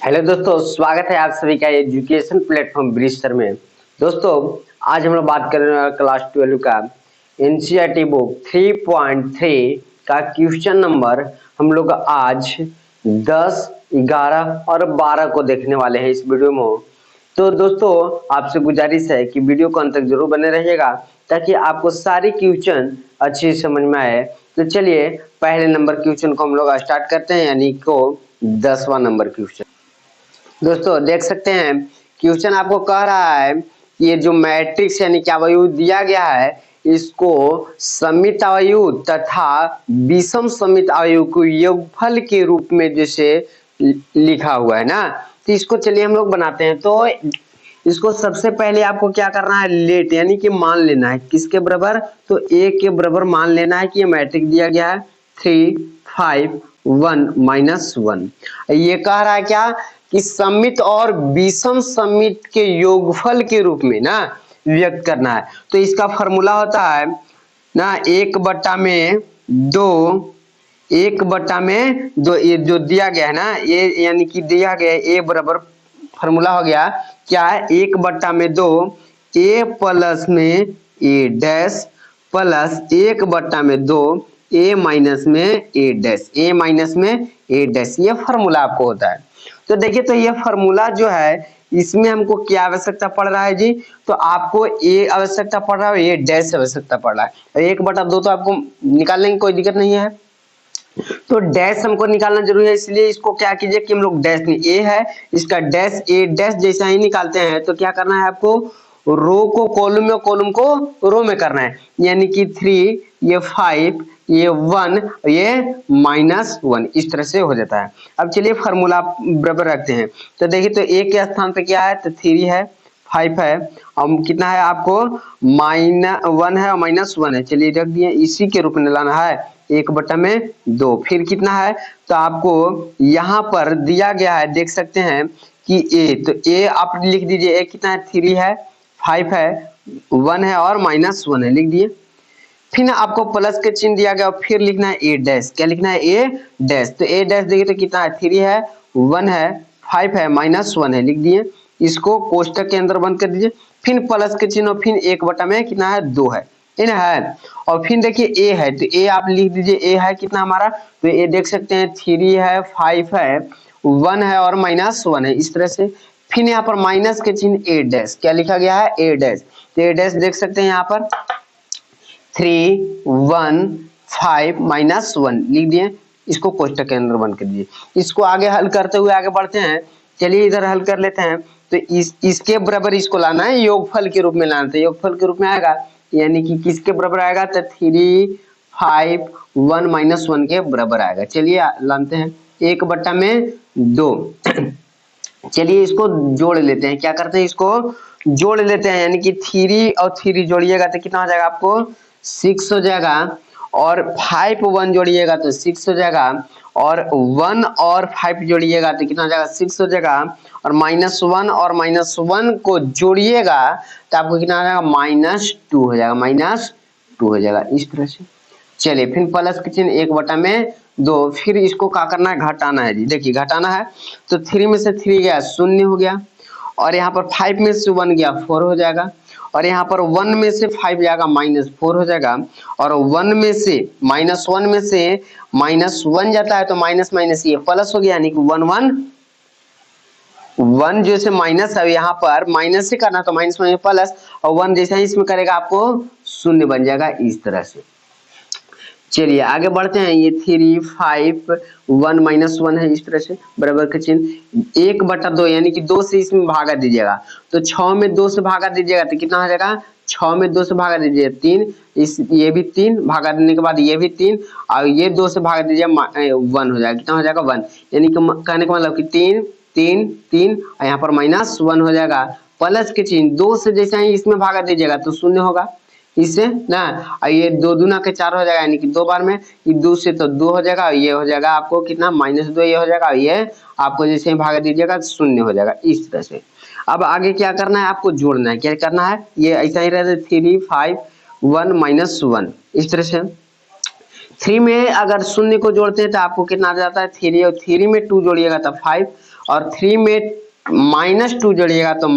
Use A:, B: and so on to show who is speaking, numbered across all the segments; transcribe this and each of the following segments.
A: Hello दोस्तों, स्वागत है आप सभी का एजुकेशन प्लेटफॉर्म ब्रिज सर में। दोस्तों, आज हम लोग बात कर रहे हैं क्लास 12 का एनसीईआरटी बुक 3.3 का क्वेश्चन नंबर। हम लोग आज 10, 11 और 12 को देखने वाले हैं इस वीडियो में। तो दोस्तों, आपसे गुजारिश है कि वीडियो को अंत तक जरूर बने रहिएगा ताकि आपको सारी क्वेश्चन अच्छी समझ में आए। तो चलिए पहले नंबर क्वेश्चन को हम लोग स्टार्ट करते हैं, यानी को 10वां नंबर क्वेश्चन। दोस्तों देख सकते हैं क्वेश्चन आपको कह रहा है कि ये जो मैट्रिक्स यानी कि अवयव दिया गया है, इसको सममित अवयव तथा विषम सममित अवयव को योगफल के रूप में जैसे लिखा हुआ है ना, तो इसको चलिए हम लोग बनाते हैं। तो इसको सबसे पहले आपको क्या करना है, लेट यानी कि मान लेना है किसके बराबर, तो a के बराबर मान लेना है कि ये मैट्रिक्स दिया गया है 3, 5, 1 -1। ये कह रहा है क्या कि सममित और विषम सममित के योगफल के रूप में ना व्यक्त करना है। तो इसका फॉर्मूला होता है ना 1/2, 1/2 ये जो दिया गया है ना, ये यानी कि दिया गया है a बराबर, फॉर्मूला हो गया क्या है 1/2 a प्लस में a dash plus 1/2 a minus में a डैश, a माइनस में a डैश, ये फॉर्मूला आपको होता है। तो देखिए, तो ये फॉर्मूला जो है इसमें हमको क्या आवश्यकता पड़ रहा है जी, तो आपको a आवश्यकता पड़ रहा है, a डैश आवश्यकता पड़ रहा है। 1/2 तो आपको निकाल लेंगे, कोई दिक्कत नहीं है। तो डैश हमको निकालना जरूरी है, इसलिए इसको क्या कीजिए कि हम लोग डैश नहीं, ए है इसका डैश, ए डैश जैसा ही निकालते हैं। तो क्या करना है आपको, रो को कॉलम में, कॉलम को रो में करना है, यानी कि 3, ये 5, ये 1, ये -1, इस तरह से हो जाता है। अब चलिए फार्मूला बराबर रखते हैं। तो देखिए, तो ए के स्थान पे क्या है, तो 3 है, 5 है, और कितना है आपको -1 है और -1 है, चलिए रख दिए, इसी के रूप में लाना है 1/2। फिर कितना है, तो आपको यहाँ पर दिया गया है, देख सकते हैं कि a, तो a आप लिख दीजिए, a कितना है 3 है, 5 है, 1 है और -1 है, लिख दिए। फिर आपको प्लस के चिन्ह दिया गया और फिर लिखना है a डैश, क्या लिखना है a डैश, तो a डैश देखिए तो कितना है 3 है, 1 है, 5 है, -1 है, लिख दिए। इसको कोष्टक के अंदर बंद कर दीजिए, फिर प्लस के चिन्ह, फिर 1 में कितना है 2 है, है। और फिर देखिए a है, तो a आप लिख दीजिए, a है कितना हमारा, तो a देख सकते हैं 3 है, 5 है, 1 है और -1 है, इस तरह से। फिर यहाँ पर माइनस के चिन्ह a डैश, क्या लिखा गया है a डैश, तो a डैश देख सकते हैं यहाँ पर 3, 1, 5 -1 लिख दिए। इसको कोष्टक के अंदर बंद कर दीजिए। इसको आगे हल करते हुए आगे बढ़ते हैं, चलिए इधर हल कर लेते हैं। तो इसके बराबर इसको लाना है, योगफल के रूप में लाना है, योगफल के रूप में आएगा, यानी कि किसके बराबर आएगा, तो 3, 5, 1 -1 के बराबर आएगा। चलिए लाते हैं 1/2। चलिए इसको जोड़ लेते हैं, क्या करते हैं, इसको जोड़ लेते हैं, यानी कि 3 और 3 जोड़िएगा तो कितना हो जाएगा आपको 6 हो जाएगा, और 5 1 जोड़िएगा तो 6 हो जाएगा, और 1 और 5 जोड़िएगा तो कितना हो जाएगा 6 हो जाएगा, और -1 और -1 को जोड़िएगा तो आपको कितना हो जाएगा -2 हो जाएगा, -2 हो जाएगा, इस तरह से। चलिए फिर प्लस के चिन्ह 1/2, फिर इसको क्या करना है, घटाना है जी, देखिए घटाना है। तो 3 में से 3 गया 0 हो गया, और यहाँ पर 5 में से 1 गया 4 हो जाएगा, और यहाँ पर 1 में से 5 जाएगा -4 हो जाएगा, और 1 में से -1 में से -1 जाता है तो माइनस माइनस ये प्लस हो गया, यानी कि 1 1 1 जैसे माइनस है, यहाँ पर माइनस से करना तो माइनस माइनस प्लस, और 1 जैसे ही इसमें करेगा आपको 0 बन जाएगा, इस तरह से। चलिए आगे बढ़ते हैं, ये 3, 5, 1 -1 है, इस तरह से बराबर का चिन्ह 1/2, यानी कि 2 से इसमें भागा दीजिएगा, तो 6 में 2 से भागा दीजिएगा तो कितना हो जाएगा, 6 में 2 से भागा दीजिए 3, ये भी 3 भागा देने के बाद ये भी 3, और ये 2 से भागा दीजिए 1 हो जाएगा, कितना हो जाएगा 1, यानी कि कहने का मतलब कि 3 3 3, और यहाँ पर -1 हो जाएगा, प्लस के चिन्ह 2 से जैसे ही इसमें भागा दीजिएगा तो 0 होगा, इससे ना, और ये 2 दूना के 4 हो जाएगा, यानी कि 2 बार में, ये 2 से तो 2 हो जाएगा, और ये हो जाएगा आपको कितना -2, ये हो जाएगा, और ये आपको जैसे ही भागा दीजिएगा 0 हो जाएगा, इस तरह से। अब आगे क्या करना है, आपको जोड़ना है, क्या करना है, ये ऐसा ही रहता है 3, 5, 1 -1, इस तरह से। 3 में अगर 0 को जोड़ते हैं तो आपको कितना आ जाता है 3, और 3 में 2 जोड़िएगा तो 5, और 3 में -2 जोड़िएगा तो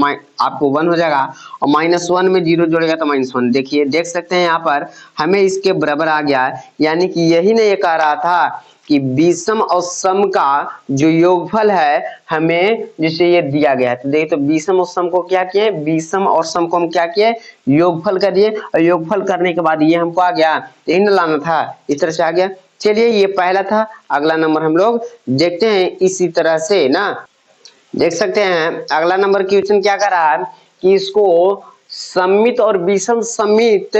A: आपको 1 हो जाएगा, और -1 में 0 जोड़ेगा तो -1। देखिए देख सकते हैं यहाँ पर हमें इसके बराबर आ गया, यानी कि यही ने ये कह रहा था कि विषम और सम का जो योगफल है हमें जैसे ये दिया गया है, तो देखिए तो विषम और सम को क्या किए, विषम और सम को हम क्या किए, योगफल कर दिए, और योगफल करने के बाद ये हमको आ गया, यही ना लाना था, इस तरह से आ गया। चलिए ये पहला था, अगला नंबर हम लोग देखते हैं इसी तरह से ना। देख सकते हैं अगला नंबर क्वेश्चन क्या कर रहा है कि इसको सममित और विषम सममित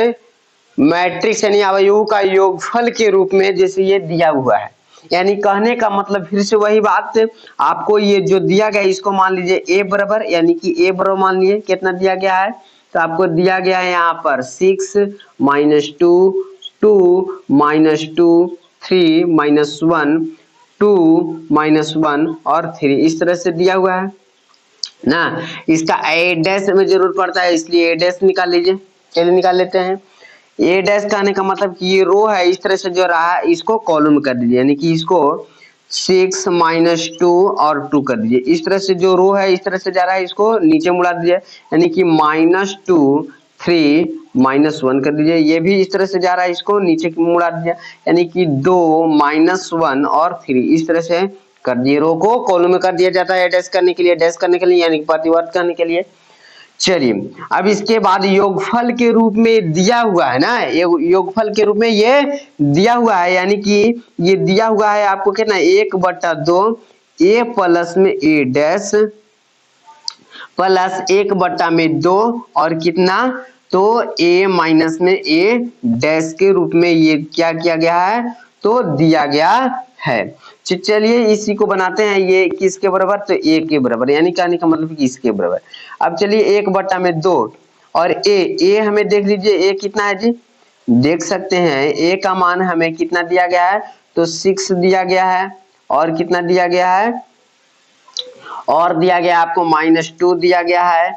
A: मैट्रिक्स यानी अवयवों का योगफल के रूप में जैसे ये दिया हुआ है, यानी कहने का मतलब फिर से वही बात, आपको ये जो दिया गया इसको मान लीजिए ए बराबर, यानी कि ए बराबर मान लीजिए कितना दिया गया है, तो आपको दिया गया है यहाँ पर 6 -2 2 -2 3 -1 2 -1 और 3 इस तरह से दिया हुआ है ना। इसका ए डैश में जरूर पड़ता है, इसलिए ए डैश निकाल लीजिए। चलिए निकाल लेते हैं। ए डैश कहने का मतलब कि ये रो है, इस तरह से जो रहा है इसको कॉलम कर दीजिए, यानी कि इसको 6 -2 और 2 कर दीजिए। इस तरह से जो रो है इस तरह से जा रहा है इसको नीचे मुड़ा दीजिए, यानी कि -2 3 -1 कर दीजिए। ये भी इस तरह से जा रहा है इसको नीचे मुड़ा दीजिए, यानी कि 2 -1 और 3 इस तरह से कर दिए। रो को कॉलम में कर दिया जाता है डैश करने के लिए, डैश करने के लिए यानी प्रतिवर्त करने के लिए। चलिए अब इसके बाद योगफल के रूप में दिया हुआ है ना, योगफल के रूप में ये दिया हुआ है, यानी कि ये दिया हुआ है आपको कितना 1/2 a प्लस में a डैश प्लस 1/2 और कितना तो a माइनस में a डैश के रूप में ये क्या किया गया है तो दिया गया है। चलिए इसी को बनाते हैं, ये किसके बराबर तो a के बराबर, यानी कहने का मतलब कि इसके बराबर। अब चलिए 1/2 और a हमें देख लीजिए a कितना है जी, देख सकते हैं a का मान हमें कितना दिया गया है तो 6 दिया गया है, और कितना दिया गया है और दिया गया आपको -2 दिया गया है,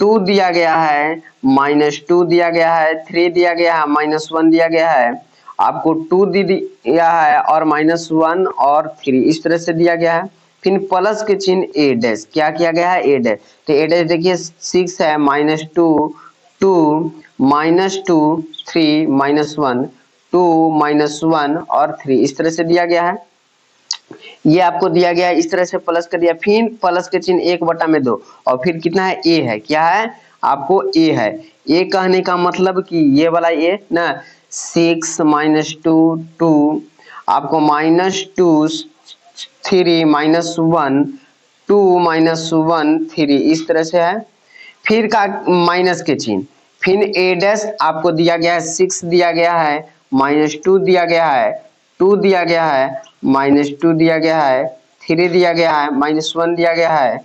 A: 2 दिया गया है, -2 दिया गया है, 3 दिया गया है, -1 दिया गया है, आपको 2 दिया है और -1 और 3 इस तरह से दिया गया है। फिर प्लस के चिन्ह ए डैश क्या किया गया है ए डैश, तो ए डैश देखिए 6 है -2 2 -2 3 -1 2 -1 और 3 इस तरह से दिया गया है। ये आपको दिया गया है इस तरह से प्लस कर दिया, फिर प्लस के चिन्ह 1/2 और फिर कितना है ए है, क्या है आपको ए है। ए कहने का मतलब कि ये वाला ए ना 6 -2 2 आपको -2 3 -1 2 -1 3 इस तरह से है। फिर का माइनस के चिन्ह, फिर ए डैश आपको दिया गया है 6 दिया गया है, -2 दिया गया है, 2 दिया गया है, -2 दिया गया है, 3 दिया गया है, -1 दिया गया है,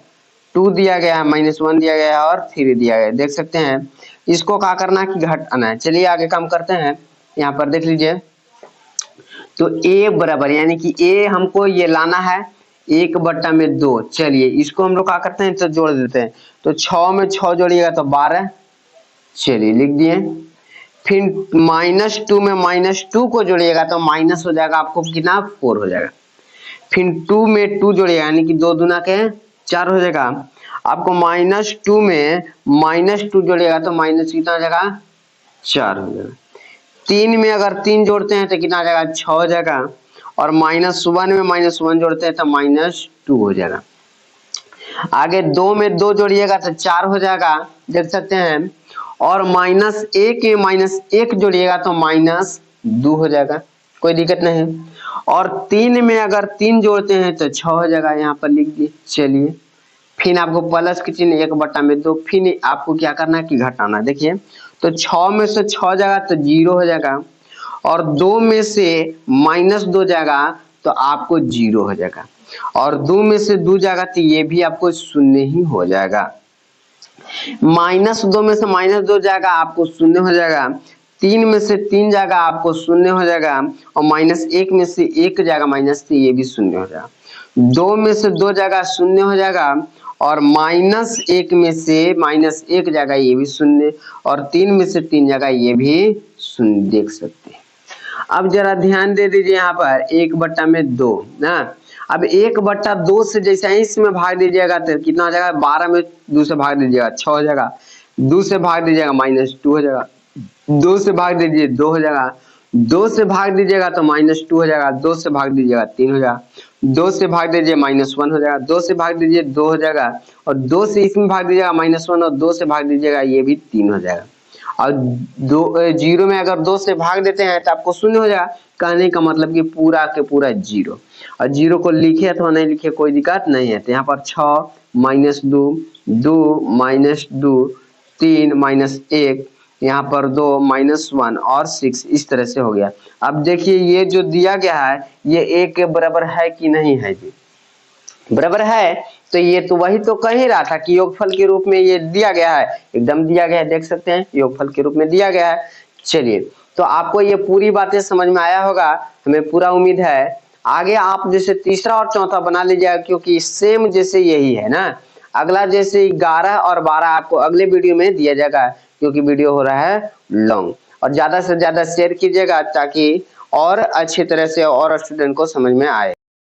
A: 2 दिया गया है, -1 दिया गया है और 3 दिया गया है। देख सकते हैं इसको क्या करना है कि घटाना है। चलिए आगे काम करते हैं, यहाँ पर देख लीजिए तो a बराबर यानी कि a हमको ये लाना है 1/2। चलिए इसको हम लोग क्या करते हैं तो जोड़ देते हैं, तो 6 में 6 जोड़िएगा तो 12, चलिए लिख दिए। फिर -2 में -2 को जोड़िएगा तो माइनस हो जाएगा, आपको कितना 4 हो जाएगा। फिर 2 में 2 जोड़िएगा यानी कि 2 दूना के 4 हो जाएगा। आपको -2 में -2 जोड़िएगा तो माइनस कितना हो जाएगा 4 हो जाएगा। 3 में अगर 3 जोड़ते हैं तो कितना आ जाएगा 6 हो जाएगा, और -1 में -1 जोड़ते हैं तो -2 हो जाएगा। आगे 2 में 2 जोड़िएगा तो 4 हो जाएगा, देख सकते हैं, और -1 में -1 जोड़िएगा तो -2 हो जाएगा, कोई दिक्कत नहीं। और 3 में अगर 3 जोड़ते हैं तो 6 हो जाएगा, यहाँ पर लिख दिए। चलिए फिर आपको प्लस के चिन्ह 1/2, फिर आपको क्या करना है कि घटाना। देखिए तो 6 में से 6 जाएगा तो 0 हो जाएगा, और 2 में से -2 जाएगा तो आपको 0 हो जाएगा, और 2 में से 2 जाएगा तो ये भी आपको 0 ही हो जाएगा। -2 में से -2 जाएगा आपको 0 हो जाएगा, 3 में से 3 जाएगा आपको 0 हो जाएगा, और -1 में से 1 जाएगा माइनस तो ये भी 0 हो जाएगा। 2 में से 2 जाएगा 0 हो जाएगा, और -1 में से -1 जाएगा ये भी 0, और 3 में से 3 जाएगा ये भी 0, देख सकते हैं। अब जरा ध्यान दे दीजिए यहाँ पर 1/2 ना, अब 1/2 से जैसे ही इसमें भाग दीजिएगा तो कितना हो जाएगा, 12 में 2 से भाग दीजिएगा 6 हो जाएगा, 2 से भाग दीजिएगा -2 हो जाएगा, 2 से भाग दीजिए 2 हो जाएगा, 2 से भाग दीजिएगा तो -2 हो जाएगा, 2 से भाग दीजिएगा 3 हो जाएगा, 2 से भाग दीजिए -1 हो जाएगा, 2 से भाग दीजिए 2 हो जाएगा, और 2 से इसमें भाग दीजिएगा -1, और 2 से भाग दीजिएगा ये भी 3 हो जाएगा। और 0 में अगर 2 से भाग देते हैं तो आपको 0 हो जाएगा। कहने का मतलब कि पूरा के पूरा 0, और 0 को लिखे अथवा नहीं लिखे कोई दिक्कत नहीं है। तो यहाँ पर 6 -2, 2 -2, 3 -1, यहाँ पर 2 -1 और 6, इस तरह से हो गया। अब देखिए ये जो दिया गया है ये 1 के बराबर है कि नहीं है जी, बराबर है। तो ये तो वही तो कह ही रहा था कि योगफल के रूप में ये दिया गया है, एकदम दिया गया है, देख सकते हैं योगफल के रूप में दिया गया है। चलिए, तो आपको ये पूरी बातें समझ में आया होगा, हमें पूरा उम्मीद है। आगे आप जैसे तीसरा और चौथा बना लीजिएगा, क्योंकि सेम जैसे यही है ना। अगला जैसे 11 और 12 आपको अगले वीडियो में दिया जाएगा, क्योंकि वीडियो हो रहा है लॉन्ग। और ज्यादा से ज्यादा शेयर कीजिएगा ताकि और अच्छी तरह से और स्टूडेंट को समझ में आए।